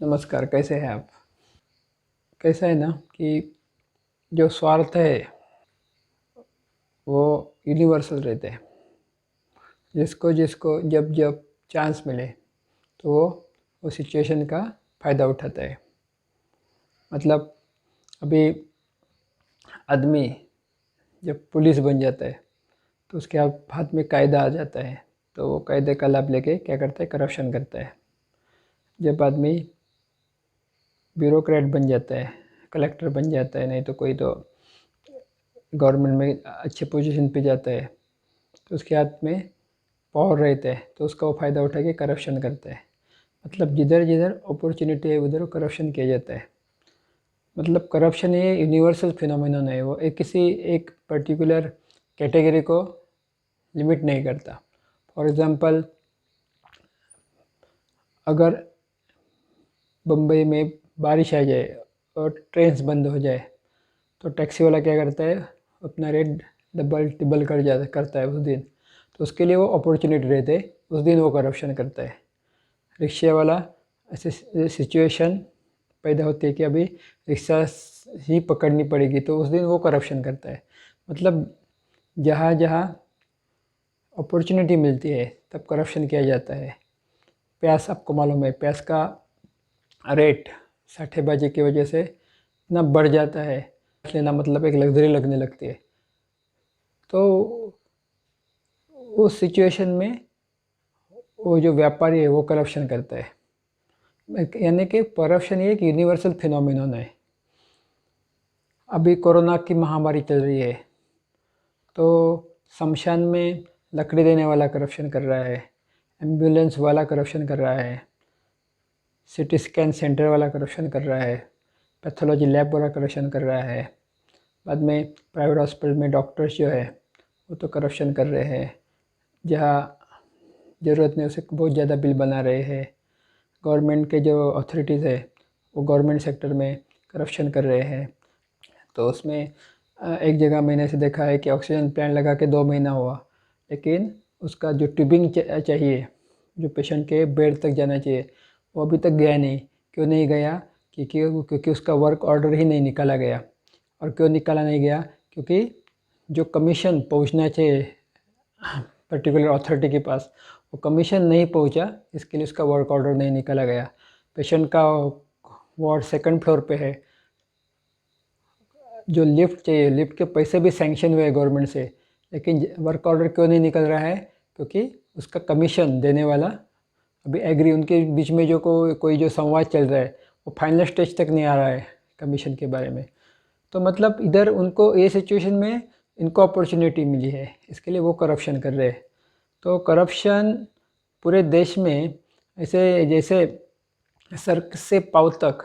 नमस्कार, कैसे हैं आप? कैसा है ना कि जो स्वार्थ है वो यूनिवर्सल रहते हैं। जिसको जिसको जब जब चांस मिले तो वो सिचुएशन का फ़ायदा उठाता है। मतलब अभी आदमी जब पुलिस बन जाता है तो उसके हाथ में कायदा आ जाता है, तो वो कायदे का लाभ लेके क्या करता है, करप्शन करता है। जब आदमी ब्यूरोक्रेट बन जाता है, कलेक्टर बन जाता है, नहीं तो कोई तो गवर्नमेंट में अच्छे पोजीशन पे जाता है, तो उसके हाथ में पावर रहता है, तो उसका वो फ़ायदा उठा के करप्शन करता है। मतलब जिधर जिधर अपॉर्चुनिटी है उधर करप्शन किया जाता है। मतलब करप्शन ये यूनिवर्सल फिनोमेनन है, वो एक किसी एक पर्टिकुलर कैटेगरी को लिमिट नहीं करता। फॉर एग्ज़ाम्पल, अगर बम्बई में बारिश आ जाए और ट्रेन्स बंद हो जाए तो टैक्सी वाला क्या करता है, अपना रेट डबल टिबल करता है उस दिन। तो उसके लिए वो अपॉर्चुनिटी रहते है, उस दिन वो करप्शन करता है। रिक्शे वाला, ऐसे सिचुएशन पैदा होती है कि अभी रिक्शा ही पकड़नी पड़ेगी, तो उस दिन वो करप्शन करता है। मतलब जहाँ जहाँ अपॉर्चुनिटी मिलती है तब करप्शन किया जाता है। प्यास, आपको मालूम है प्यास का रेट सट्टेबाजी की वजह से इतना बढ़ जाता है, लेना मतलब एक लग्जरी लगने लगती है। तो उस सिचुएशन में वो जो व्यापारी है वो करप्शन करता है। यानी कि करप्शन ये एक यूनिवर्सल फिनोमिनन है। अभी कोरोना की महामारी चल रही है, तो शमशान में लकड़ी देने वाला करप्शन कर रहा है, एम्बुलेंस वाला करप्शन कर रहा है, सिटी स्कैन सेंटर वाला करप्शन कर रहा है, पैथोलॉजी लैब वाला करप्शन कर रहा है। बाद में प्राइवेट हॉस्पिटल में डॉक्टर्स जो है वो तो करप्शन कर रहे हैं, जहाँ ज़रूरत नहीं उसे बहुत ज़्यादा बिल बना रहे हैं। गवर्नमेंट के जो अथॉरिटीज़ है वो गवर्नमेंट सेक्टर में करप्शन कर रहे हैं। तो उसमें एक जगह मैंने ऐसे देखा है कि ऑक्सीजन प्लांट लगा के 2 महीना हुआ, लेकिन उसका जो ट्यूबिंग चाहिए, जो पेशेंट के बेड तक जाना चाहिए, वो अभी तक गया नहीं। क्यों नहीं गया? क्योंकि उसका वर्क ऑर्डर ही नहीं निकाला गया। और क्यों निकाला नहीं गया? क्योंकि जो कमीशन पहुंचना चाहिए पर्टिकुलर अथॉरिटी के पास, वो कमीशन नहीं पहुंचा, इसके लिए उसका वर्क ऑर्डर नहीं निकाला गया। पेशेंट का वार्ड सेकंड फ्लोर पे है, जो लिफ्ट चाहिए, लिफ्ट के पैसे भी सैंक्शन हुए गवर्नमेंट से, लेकिन वर्क ऑर्डर क्यों नहीं निकल रहा है? क्योंकि उसका कमीशन देने वाला अभी एग्री, उनके बीच में जो कोई जो संवाद चल रहा है वो फाइनल स्टेज तक नहीं आ रहा है कमीशन के बारे में। तो मतलब इधर उनको ये सिचुएशन में इनको अपॉर्चुनिटी मिली है, इसके लिए वो करप्शन कर रहे हैं। तो करप्शन पूरे देश में ऐसे जैसे सर से पाँव तक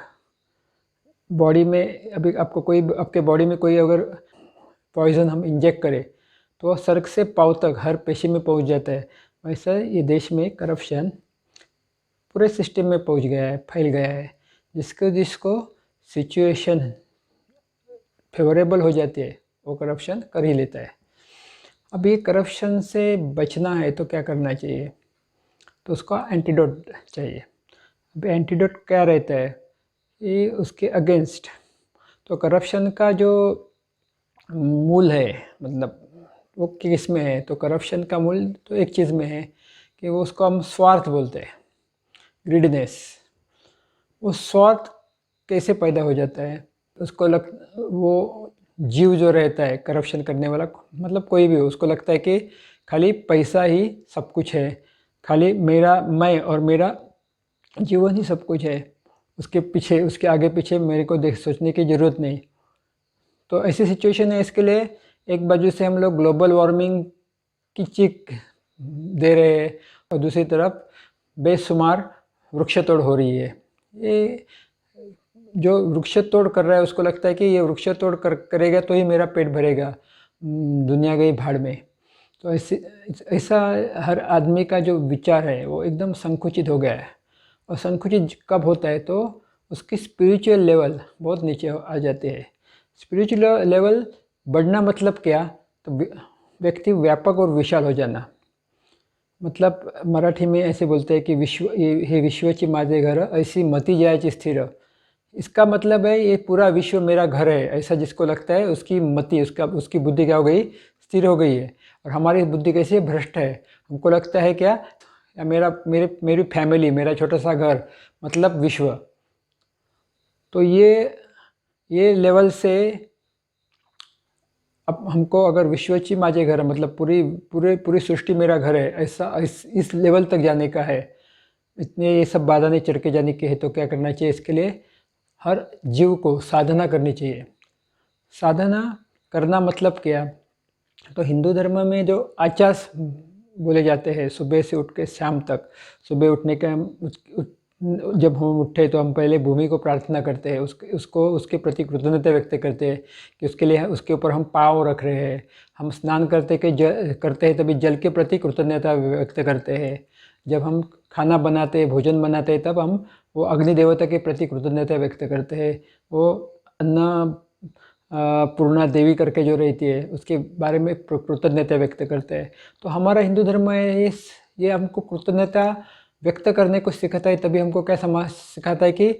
बॉडी में, अभी आपको कोई आपके बॉडी में कोई अगर पॉइज़न हम इंजेक्ट करें तो वह सर से पाँव तक हर पेशी में पहुंच जाता है। वैसा ये देश में करप्शन पूरे सिस्टम में पहुंच गया है, फैल गया है। जिसको जिसको सिचुएशन फेवरेबल हो जाती है वो करप्शन कर ही लेता है। अब ये करप्शन से बचना है तो क्या करना चाहिए? तो उसका एंटीडोट चाहिए। अब एंटीडोट क्या रहता है? ये उसके अगेंस्ट, तो करप्शन का जो मूल है, मतलब वो किस में है? तो करप्शन का मूल तो एक चीज़ में है कि वो उसको हम स्वार्थ बोलते हैं, ग्रीडनेस। वो स्वार्थ कैसे पैदा हो जाता है? उसको वो जीव जो रहता है करप्शन करने वाला, मतलब कोई भी हो, उसको लगता है कि खाली पैसा ही सब कुछ है, खाली मेरा, मैं और मेरा जीवन ही सब कुछ है, उसके पीछे, उसके आगे पीछे मेरे को देख सोचने की ज़रूरत नहीं। तो ऐसी सिचुएशन है, इसके लिए एक बाजू से हम लोग ग्लोबल वार्मिंग की चीख दे रहे हैं और दूसरी तरफ बेशुमार वृक्ष तोड़ हो रही है। ये जो वृक्ष तोड़ कर रहा है उसको लगता है कि ये वृक्ष तोड़ करेगा तो ही मेरा पेट भरेगा, दुनिया गई भाड़ में। तो ऐसा हर आदमी का जो विचार है वो एकदम संकुचित हो गया है। और संकुचित कब होता है? तो उसकी स्पिरिचुअल लेवल बहुत नीचे आ जाती है। स्पिरिचुअल लेवल बढ़ना मतलब क्या? तो व्यक्ति व्यापक और विशाल हो जाना। मतलब मराठी में ऐसे बोलते हैं कि हे विश्वची माझे घर ऐसी मती जायची स्थिर। इसका मतलब है ये पूरा विश्व मेरा घर है, ऐसा जिसको लगता है उसकी मति, उसकी बुद्धि क्या हो गई, स्थिर हो गई है। और हमारी बुद्धि कैसी है, भ्रष्ट है। हमको लगता है क्या, या मेरी फैमिली, मेरा छोटा सा घर मतलब विश्व। तो ये लेवल से अब हमको अगर विश्वची माझे घर मतलब पूरी सृष्टि मेरा घर है, ऐसा इस लेवल तक जाने का है, इतने ये सब बाधा नहीं चढ़ के जाने के है, तो क्या करना चाहिए, इसके लिए हर जीव को साधना करनी चाहिए। साधना करना मतलब क्या, तो हिंदू धर्म में जो आचास बोले जाते हैं, सुबह से उठ के शाम तक, सुबह उठने के जब हम उठे तो हम पहले भूमि को प्रार्थना करते हैं, उसके प्रति कृतज्ञता व्यक्त करते हैं कि उसके लिए उसके ऊपर हम पाँव रख रहे हैं। हम स्नान करते हैं तभी जल के प्रति कृतज्ञता व्यक्त करते हैं। जब हम खाना बनाते हैं, भोजन बनाते हैं, तब हम वो अग्नि देवता के प्रति कृतज्ञता व्यक्त करते हैं। वो अन्न पूर्णा देवी करके जो रहती है उसके बारे में कृतज्ञता व्यक्त करते हैं। तो हमारा हिंदू धर्म है ये हमको कृतज्ञता व्यक्त करने को सिखाता है। तभी हमको क्या समाज सिखाता है कि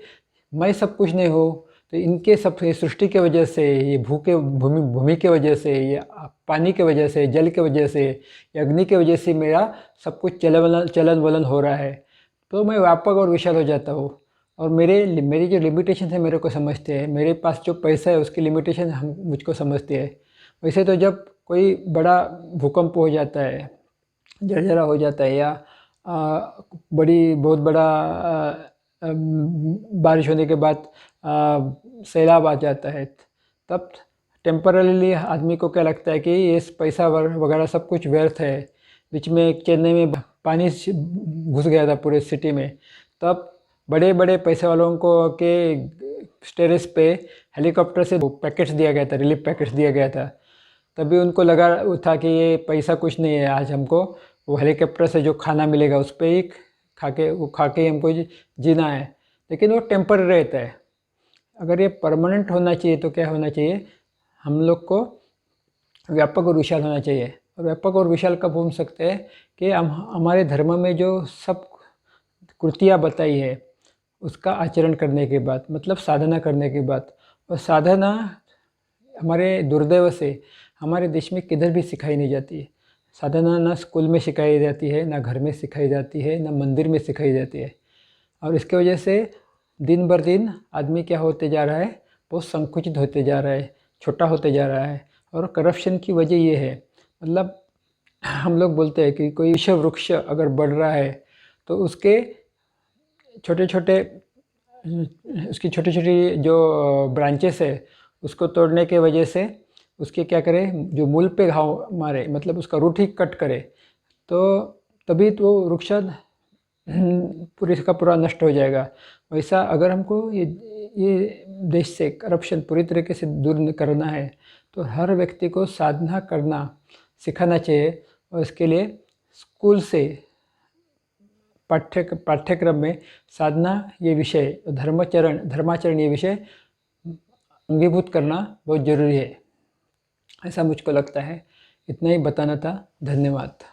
मैं सब कुछ नहीं हूँ, तो इनके सब सृष्टि के वजह से, ये भूमि के वजह से, ये पानी के वजह से, जल के वजह से, ये अग्नि के वजह से मेरा सब कुछ चलन वलन हो रहा है। तो मैं व्यापक और विशाल हो जाता हूँ। और मेरी जो लिमिटेशन है मेरे को समझते हैं, मेरे पास जो पैसा है उसकी लिमिटेशन हम मुझको समझते हैं। वैसे तो जब कोई बड़ा भूकंप हो जाता है, जर्जरा हो जाता है, या बहुत बड़ा बारिश होने के बाद सैलाब आ जाता है, तब टेम्पररीली आदमी को क्या लगता है कि ये पैसा वगैरह सब कुछ व्यर्थ है। बीच में चेन्नई में पानी घुस गया था पूरे सिटी में, तब बड़े बड़े पैसे वालों को के टेरेस पे हेलीकॉप्टर से पैकेट्स दिया गया था, रिलीफ पैकेट्स दिया गया था। तभी उनको लगा था कि ये पैसा कुछ नहीं है, आज हमको वो हेलीकॉप्टर से जो खाना मिलेगा उस पर ही खा के हमको जीना है। लेकिन वो टेम्पररी रहता है। अगर ये परमानेंट होना चाहिए तो क्या होना चाहिए, हम लोग को व्यापक और विशाल होना चाहिए। और व्यापक और विशाल कब हो सकते हैं कि हमारे धर्म में जो सब कृतियाँ बताई है उसका आचरण करने के बाद, मतलब साधना करने के बाद। और साधना हमारे दुर्दैव से हमारे देश में किधर भी सिखाई नहीं जाती है। साधना ना स्कूल में सिखाई जाती है, ना घर में सिखाई जाती है, ना मंदिर में सिखाई जाती है। और इसके वजह से दिन बर दिन आदमी क्या होते जा रहा है, बहुत संकुचित होते जा रहा है, छोटा होते जा रहा है। और करप्शन की वजह ये है, मतलब हम लोग बोलते हैं कि कोई विश्व वृक्ष अगर बढ़ रहा है तो उसकी छोटी छोटी जो ब्रांचेस है उसको तोड़ने के वजह से उसके क्या करे, जो मूल पे घाव मारे, मतलब उसका रूट ही कट करे, तो तभी तो वृक्ष पूरी का पूरा नष्ट हो जाएगा। वैसा अगर हमको ये देश से करप्शन पूरी तरीके से दूर करना है तो हर व्यक्ति को साधना करना सिखाना चाहिए। और इसके लिए स्कूल से पाठ्यक्रम में साधना ये विषय, धर्माचरण ये विषय अंगीभूत करना बहुत ज़रूरी है, ऐसा मुझको लगता है। इतना ही बताना था। धन्यवाद।